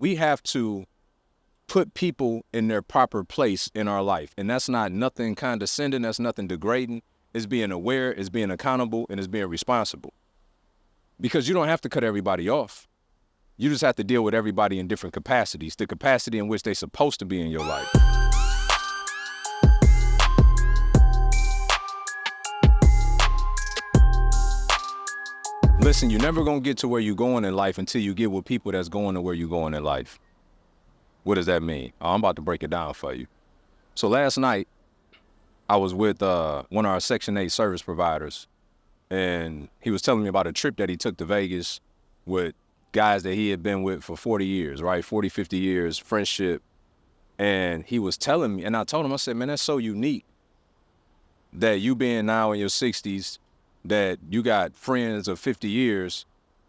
We have to put people in their proper place in our life. And that's not nothing condescending. That's nothing degrading. It's being aware, it's being accountable, and it's being responsible. Because you don't have to cut everybody off. You just have to deal with everybody in different capacities, the capacity in which they're supposed to be in your life. Listen, you're never gonna get to where you're going in life until you get with people that's going to where you're going in life. What does that mean? I'm about to break it down for you. So last night, I was with one of our Section 8 service providers, and he was telling me about a trip that he took to Vegas with guys that he had been with for 40 years, right? 40, 50 years, friendship. And he was telling me, and I told him, I said, man, that's so unique that you being now in your 60s, that you got friends of 50 years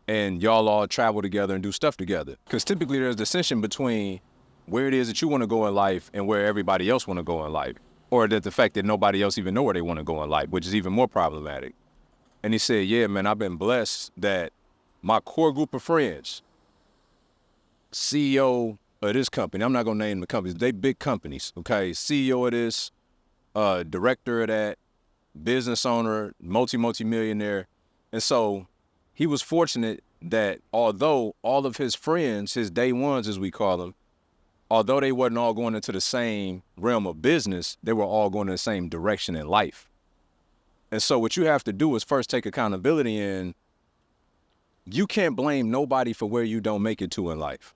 and y'all all travel together and do stuff together. Because typically there's dissension between where it is that you want to go in life and where everybody else want to go in life. Or that the fact that nobody else even know where they want to go in life, which is even more problematic. And he said, yeah, man, I've been blessed that my core group of friends, CEO of this company, I'm not going to name the companies, they big companies, okay? CEO of this, director of that, business owner, multi-millionaire. And so he was fortunate that although all of his friends, his day ones as we call them, although they wasn't all going into the same realm of business, they were all going in the same direction in life. And so what you have to do is first take accountability, and you can't blame nobody for where you don't make it to in life.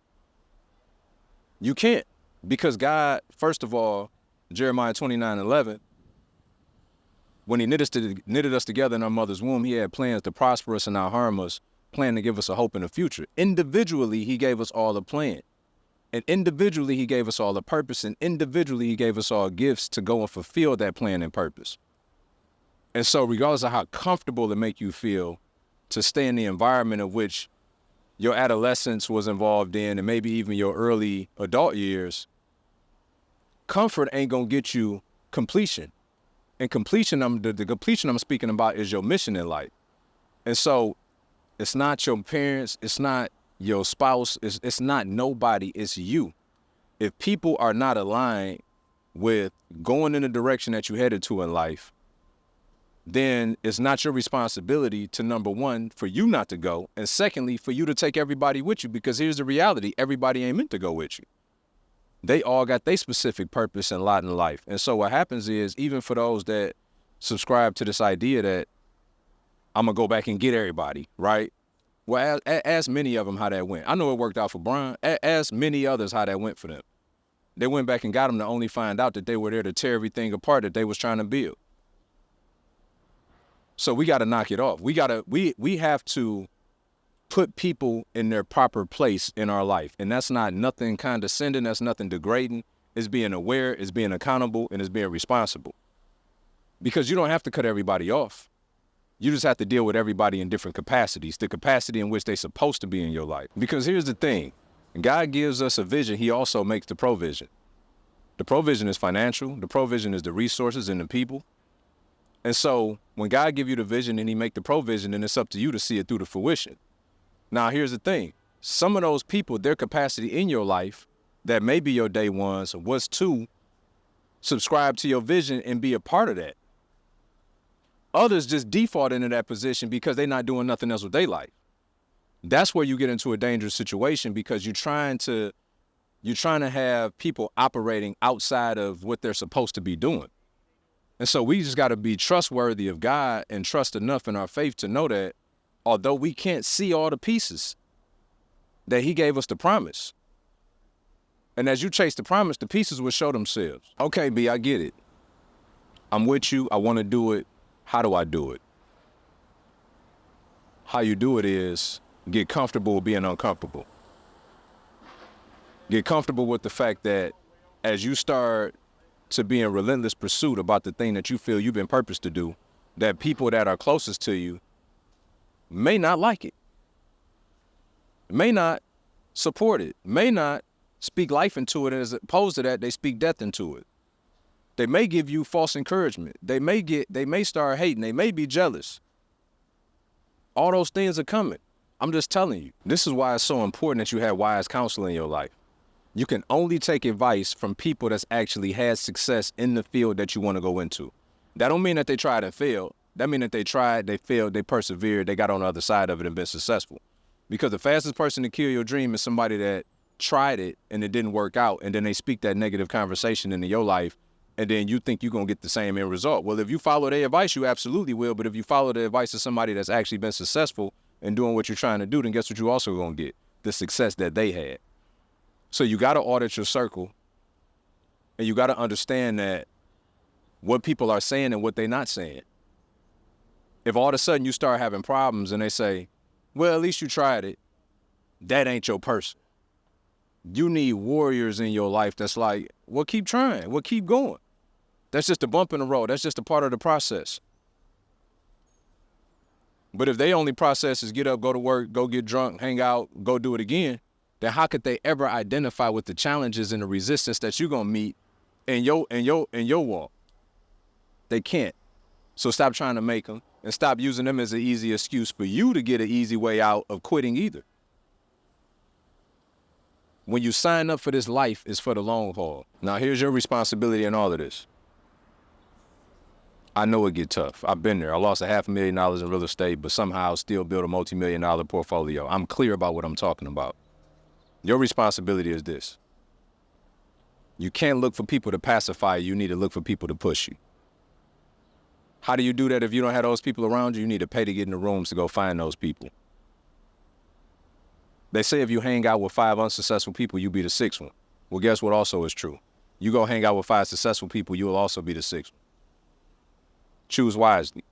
You can't, because God, first of all, Jeremiah 29:11, when he knitted us together in our mother's womb, he had plans to prosper us and not harm us, plan to give us a hope in the future. Individually, he gave us all a plan. And individually, he gave us all a purpose. And individually, he gave us all gifts to go and fulfill that plan and purpose. And so regardless of how comfortable it make you feel to stay in the environment of which your adolescence was involved in, and maybe even your early adult years, comfort ain't gonna get you completion. And completion, the completion I'm speaking about is your mission in life. And so it's not your parents, it's not your spouse, it's not nobody, it's you. If people are not aligned with going in the direction that you headed to in life, then it's not your responsibility to, number one, for you not to go, and secondly, for you to take everybody with you, because here's the reality, everybody ain't meant to go with you. They all got their specific purpose and lot in life. And so what happens is, even for those that subscribe to this idea that I'm going to go back and get everybody, right? Well, ask many of them how that went. I know it worked out for Brian. Ask many others how that went for them. They went back and got them to only find out that they were there to tear everything apart that they was trying to build. So we got to knock it off. We have to put people in their proper place in our life. And that's not nothing condescending. That's nothing degrading. It's being aware, it's being accountable, and it's being responsible. Because you don't have to cut everybody off. You just have to deal with everybody in different capacities, the capacity in which they're supposed to be in your life. Because here's the thing. God gives us a vision. He also makes the provision. The provision is financial. The provision is the resources and the people. And so when God gives you the vision and he make the provision, then it's up to you to see it through to fruition. Now, here's the thing. Some of those people, their capacity in your life that may be your day ones was to subscribe to your vision and be a part of that. Others just default into that position because they're not doing nothing else with their life. That's where you get into a dangerous situation, because you're trying to have people operating outside of what they're supposed to be doing. And so we just got to be trustworthy of God and trust enough in our faith to know that although we can't see all the pieces, that he gave us the promise. And as you chase the promise, the pieces will show themselves. Okay, B, I get it. I'm with you. I want to do it. How do I do it? How you do it is get comfortable with being uncomfortable. Get comfortable with the fact that as you start to be in relentless pursuit about the thing that you feel you've been purposed to do, that people that are closest to you may not like it, may not support it, may not speak life into it, as opposed to that, they speak death into it. They may give you false encouragement. They may start hating. They may be jealous. All those things are coming. I'm just telling you. This is why it's so important that you have wise counsel in your life. You can only take advice from people that's actually had success in the field that you want to go into. That don't mean that they tried and failed. That mean that they tried, they failed, they persevered, they got on the other side of it and been successful. Because the fastest person to kill your dream is somebody that tried it and it didn't work out, and then they speak that negative conversation into your life, and then you think you're going to get the same end result. Well, if you follow their advice, you absolutely will, but if you follow the advice of somebody that's actually been successful and doing what you're trying to do, then guess what you also going to get? The success that they had. So you got to audit your circle, and you got to understand that what people are saying and what they're not saying. If all of a sudden you start having problems and they say, well, at least you tried it, that ain't your person. You need warriors in your life that's like, well, keep trying, well, keep going. That's just a bump in the road. That's just a part of the process. But if they only process is get up, go to work, go get drunk, hang out, go do it again, then how could they ever identify with the challenges and the resistance that you're gonna meet in your walk? They can't. So stop trying to make them, and stop using them as an easy excuse for you to get an easy way out of quitting either. When you sign up for this life, it's for the long haul. Now here's your responsibility in all of this. I know it get tough. I've been there. I lost $500,000 in real estate, but somehow still built a multi-million-dollar portfolio. I'm clear about what I'm talking about. Your responsibility is this. You can't look for people to pacify you. You need to look for people to push you. How do you do that if you don't have those people around you? You need to pay to get in the rooms to go find those people. They say if you hang out with 5 unsuccessful people, you be the 6th one. Well, guess what also is true? You go hang out with 5 successful people, you will also be the 6th one. Choose wisely.